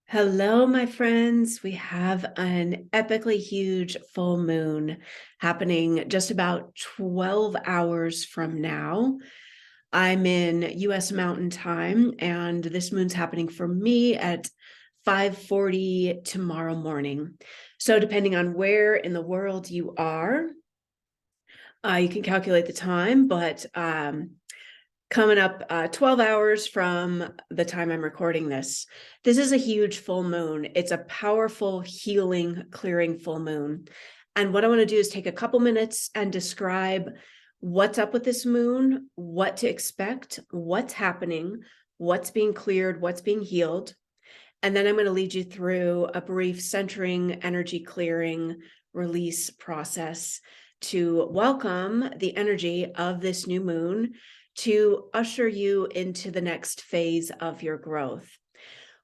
Hello, my friends. We have an epically huge full moon happening just about 12 hours from now. I'm in US Mountain Time, and this moon's happening for me at 5:40 tomorrow morning. So depending on where in the world you are, you can calculate the time, but coming up 12 hours from the time I'm recording this. This is a huge full moon. It's a powerful, healing, clearing full moon. And what I want to do is take a couple minutes and describe what's up with this moon, what to expect, what's happening, what's being cleared, what's being healed. And then I'm going to lead you through a brief centering, energy clearing, release process to welcome the energy of this new moon to usher you into the next phase of your growth.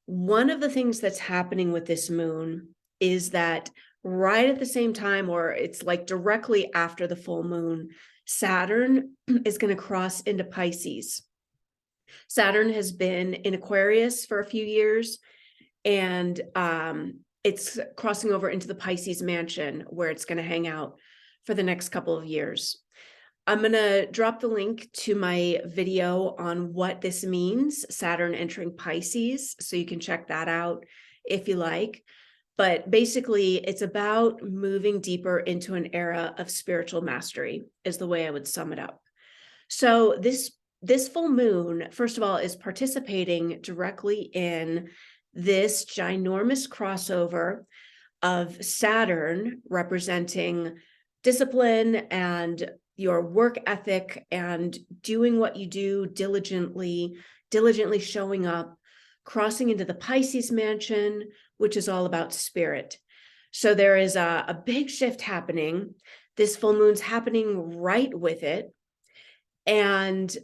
One of the things that's happening with this moon is that right at the same time, or it's like directly after the full moon, Saturn is going to cross into Pisces. Saturn has been in Aquarius for a few years, and it's crossing over into the Pisces mansion where it's going to hang out for the next couple of years. I'm going to drop the link to my video on what this means, Saturn entering Pisces, so you can check that out if you like. But basically, it's about moving deeper into an era of spiritual mastery, is the way I would sum it up. So this full moon, first of all, is participating directly in this ginormous crossover of Saturn representing discipline and your work ethic and doing what you do diligently showing up, crossing into the Pisces mansion, which is all about spirit. So there is a big shift happening. This full moon's happening right with it. And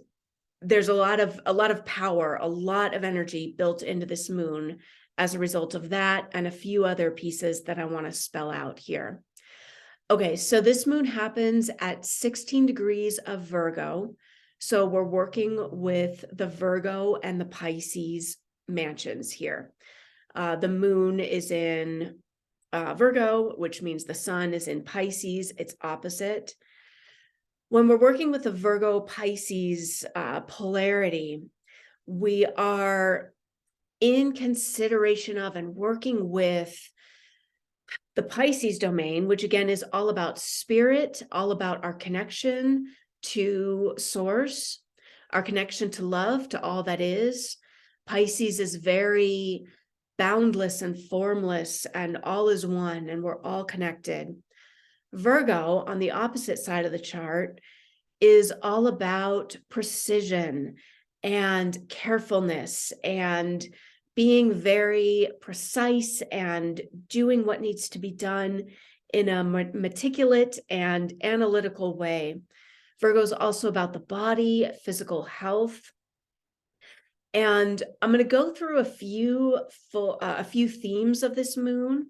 there's a lot of power, a lot of energy built into this moon as a result of that, and a few other pieces that I want to spell out here. Okay, so this moon happens at 16 degrees of Virgo. So we're working with the Virgo and the Pisces mansions here. The moon is in Virgo, which means the sun is in Pisces. It's opposite. When we're working with the Virgo Pisces polarity, we are in consideration of and working with the Pisces domain, which again is all about spirit, all about our connection to source, our connection to love, to all that is. Pisces is very boundless and formless, and all is one, and we're all connected. Virgo, on the opposite side of the chart, is all about precision and carefulness and being very precise and doing what needs to be done in a meticulous and analytical way. Virgo is also about the body, physical health. And I'm going to go through a few themes of this moon,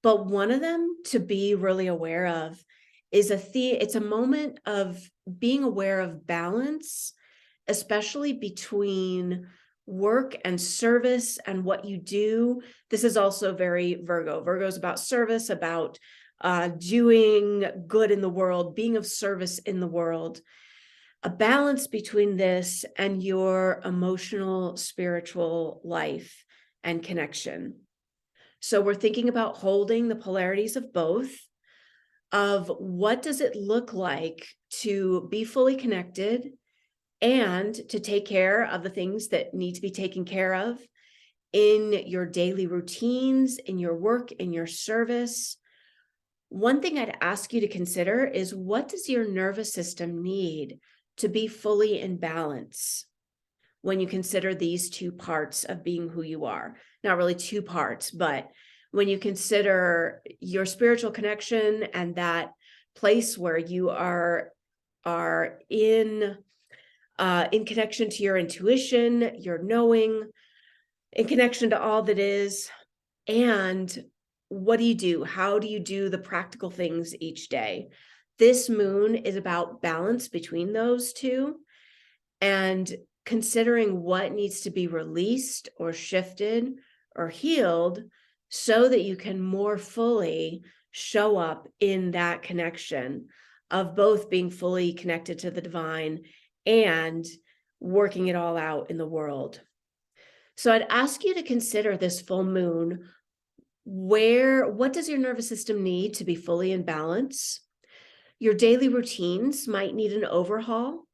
but one of them to be really aware of is it's a moment of being aware of balance, especially between work and service and what you do. This is also very Virgo. Virgo is about service, about doing good in the world, being of service in the world. A balance between this and your emotional, spiritual life and connection. So we're thinking about holding the polarities of both, of what does it look like to be fully connected and to take care of the things that need to be taken care of in your daily routines, in your work, in your service. One thing I'd ask you to consider is, what does your nervous system need to be fully in balance when you consider these two parts of being who you are? Not really two parts, but when you consider your spiritual connection and that place where you are in connection to your intuition, your knowing, in connection to all that is, and what do you do? How do you do the practical things each day? This moon is about balance between those two and considering what needs to be released or shifted or healed so that you can more fully show up in that connection of both being fully connected to the divine and working it all out in the world. So I'd ask you to consider this full moon. What does your nervous system need to be fully in balance? Your daily routines might need an overhaul.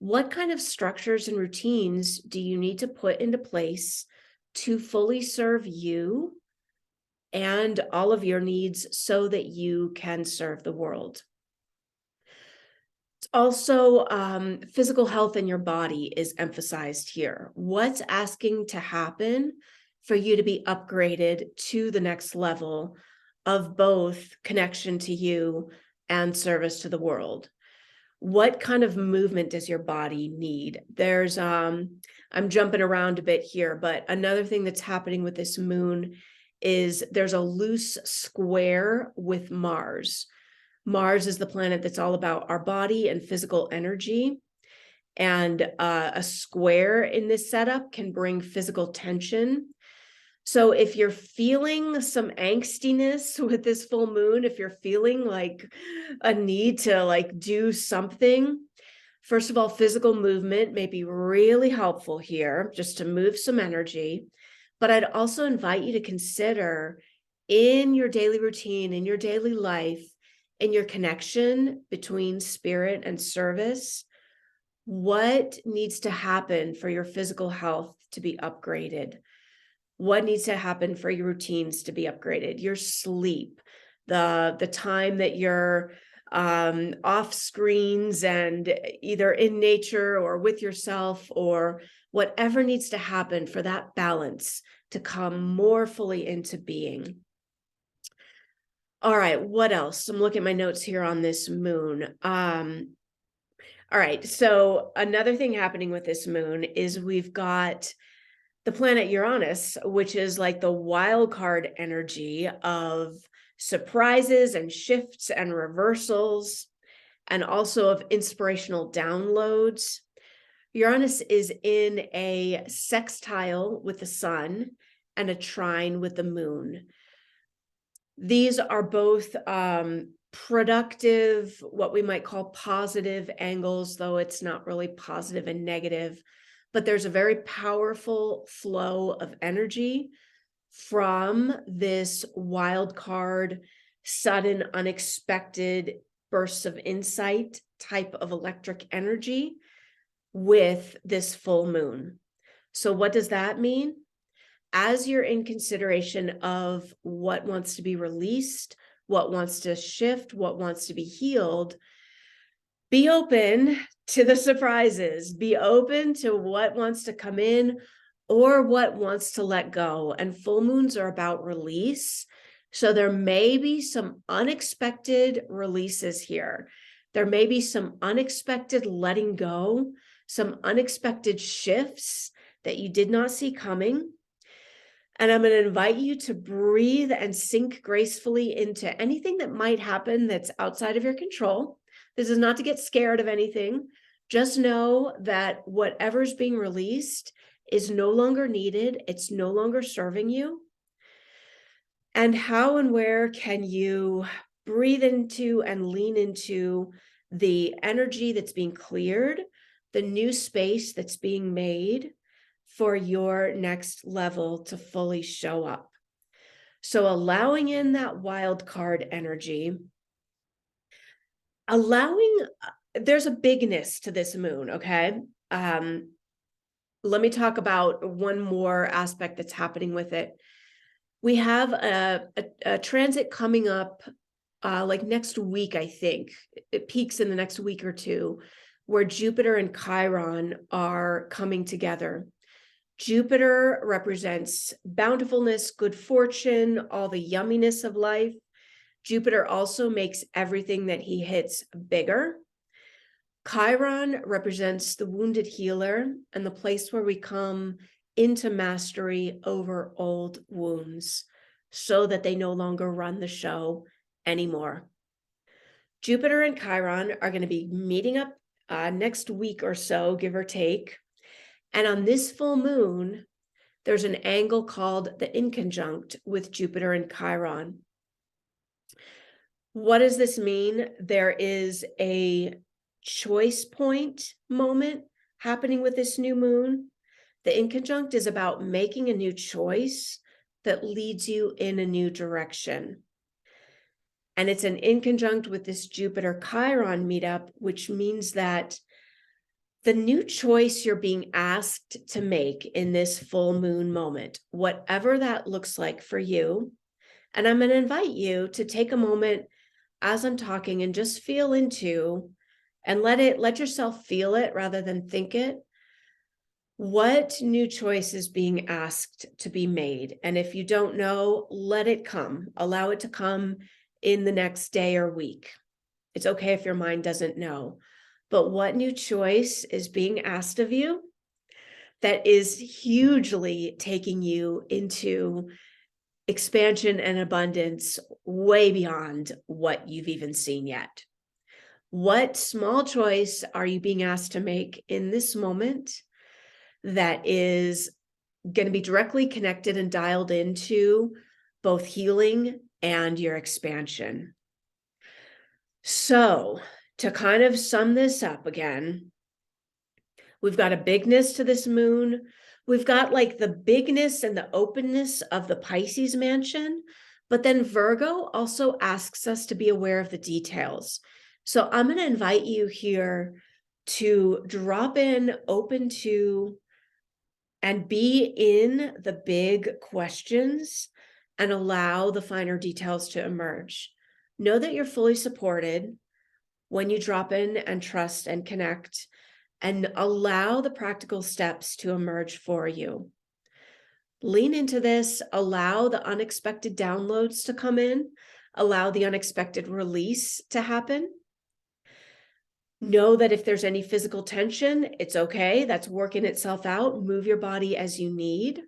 What kind of structures and routines do you need to put into place to fully serve you and all of your needs so that you can serve the world? It's also physical health in your body is emphasized here. What's asking to happen for you to be upgraded to the next level of both connection to you and service to the world? What kind of movement does your body need? There's I'm jumping around a bit here, but another thing that's happening with this moon is there's a loose square with Mars. Mars is the planet that's all about our body and physical energy. And a square in this setup can bring physical tension. So if you're feeling some angstiness with this full moon, if you're feeling like a need to like do something, first of all, physical movement may be really helpful here just to move some energy. But I'd also invite you to consider in your daily routine, in your daily life, in your connection between spirit and service, what needs to happen for your physical health to be upgraded? What needs to happen for your routines to be upgraded? Your sleep, the time that you're off screens and either in nature or with yourself, or whatever needs to happen for that balance to come more fully into being. All right, what else? I'm looking at my notes here on this moon. All right, so another thing happening with this moon is we've got the planet Uranus, which is like the wild card energy of surprises and shifts and reversals, and also of inspirational downloads. Uranus is in a sextile with the sun and a trine with the moon. These are both productive, what we might call positive angles, though it's not really positive and negative, but there's a very powerful flow of energy from this wild card, sudden, unexpected bursts of insight type of electric energy with this full moon. So what does that mean? As you're in consideration of what wants to be released, what wants to shift, what wants to be healed, be open to the surprises, be open to what wants to come in or what wants to let go. And full moons are about release. So there may be some unexpected releases here. There may be some unexpected letting go, some unexpected shifts that you did not see coming. And I'm going to invite you to breathe and sink gracefully into anything that might happen that's outside of your control. This is not to get scared of anything. Just know that whatever's being released is no longer needed. It's no longer serving you. And how and where can you breathe into and lean into the energy that's being cleared, the new space that's being made for your next level to fully show up? So allowing in that wild card energy, there's a bigness to this moon, okay? Let me talk about one more aspect that's happening with it. We have a transit coming up like next week, I think. It peaks in the next week or two, where Jupiter and Chiron are coming together. Jupiter represents bountifulness, good fortune, all the yumminess of life. Jupiter also makes everything that he hits bigger. Chiron represents the wounded healer and the place where we come into mastery over old wounds so that they no longer run the show anymore. Jupiter and Chiron are going to be meeting up next week or so, give or take. And on this full moon, there's an angle called the inconjunct with Jupiter and Chiron. What does this mean? There is a choice point moment happening with this new moon. The inconjunct is about making a new choice that leads you in a new direction. And it's an inconjunct with this Jupiter Chiron meetup, which means that the new choice you're being asked to make in this full moon moment, whatever that looks like for you. And I'm going to invite you to take a moment as I'm talking and just feel into and let yourself feel it rather than think it. What new choice is being asked to be made? And if you don't know, let it come. Allow it to come in the next day or week. It's okay if your mind doesn't know. But what new choice is being asked of you that is hugely taking you into expansion and abundance way beyond what you've even seen yet? What small choice are you being asked to make in this moment that is going to be directly connected and dialed into both healing and your expansion? So, to kind of sum this up again, we've got a bigness to this moon. We've got like the bigness and the openness of the Pisces mansion, but then Virgo also asks us to be aware of the details. So I'm going to invite you here to drop in, open to, and be in the big questions and allow the finer details to emerge. Know that you're fully supported when you drop in and trust and connect and allow the practical steps to emerge for you. Lean into this, allow the unexpected downloads to come in, allow the unexpected release to happen. Know that if there's any physical tension, it's okay. That's working itself out. Move your body as you need.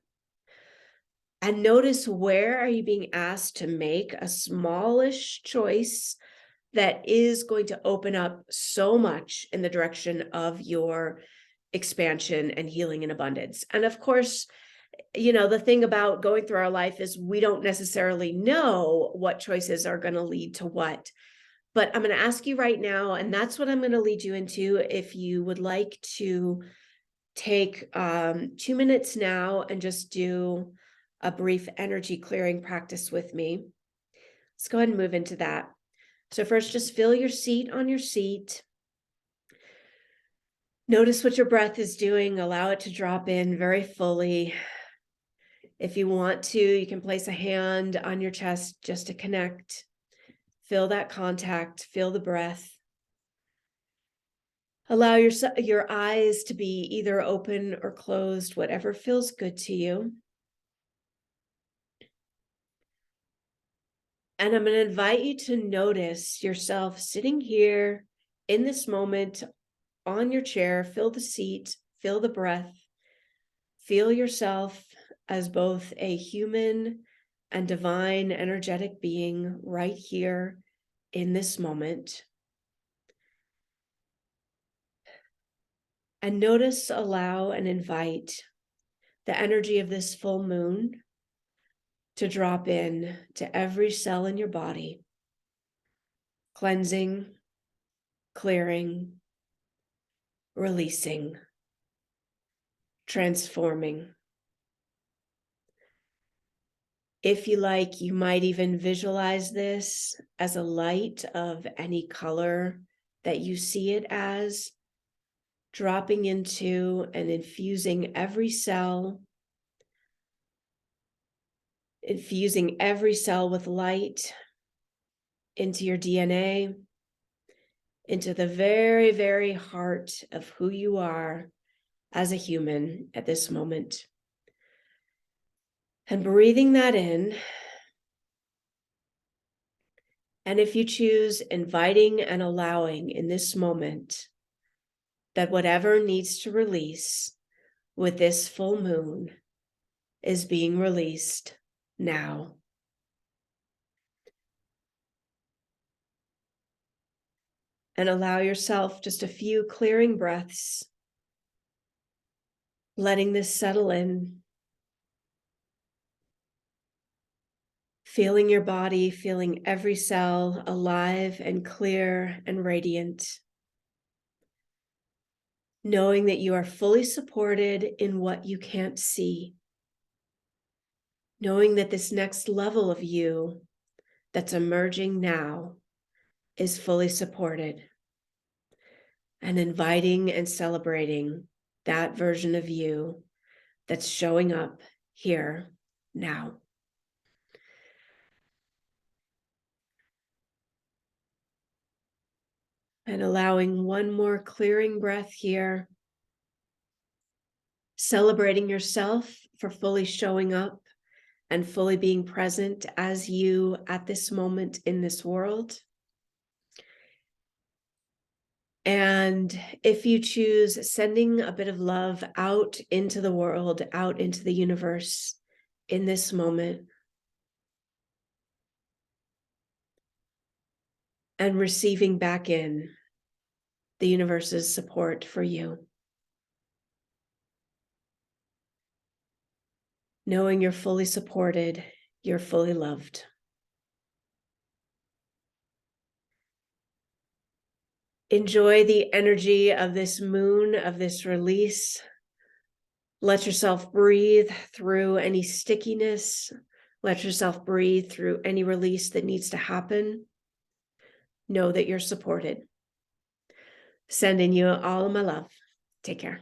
And notice, where are you being asked to make a smallish choice that is going to open up so much in the direction of your expansion and healing and abundance. And of course, the thing about going through our life is we don't necessarily know what choices are going to lead to what. But I'm going to ask you right now, and that's what I'm going to lead you into. If you would like to take 2 minutes now and just do a brief energy clearing practice with me. Let's go ahead and move into that. So first, just feel your seat on your seat. Notice what your breath is doing. Allow it to drop in very fully. If you want to, you can place a hand on your chest just to connect. Feel that contact, feel the breath. Allow your eyes to be either open or closed, whatever feels good to you. And I'm going to invite you to notice yourself sitting here in this moment on your chair. Feel the seat, feel the breath, feel yourself as both a human and divine energetic being right here in this moment. And notice, allow, and invite the energy of this full moon to drop in to every cell in your body, cleansing, clearing, releasing, transforming. If you like, you might even visualize this as a light of any color that you see it as, dropping into and infusing every cell, infusing every cell with light into your DNA, into the very, very heart of who you are as a human at this moment. And breathing that in. And if you choose, inviting and allowing in this moment that whatever needs to release with this full moon is being released now. And allow yourself just a few clearing breaths, letting this settle in. Feeling your body, feeling every cell alive and clear and radiant. Knowing that you are fully supported in what you can't see. Knowing that this next level of you that's emerging now is fully supported. And inviting and celebrating that version of you that's showing up here now. And allowing one more clearing breath here. Celebrating yourself for fully showing up and fully being present as you at this moment in this world. And if you choose, sending a bit of love out into the world, out into the universe in this moment. And receiving back in the universe's support for you. Knowing you're fully supported, you're fully loved. Enjoy the energy of this moon, of this release. Let yourself breathe through any stickiness. Let yourself breathe through any release that needs to happen. Know that you're supported. Sending you all of my love. Take care.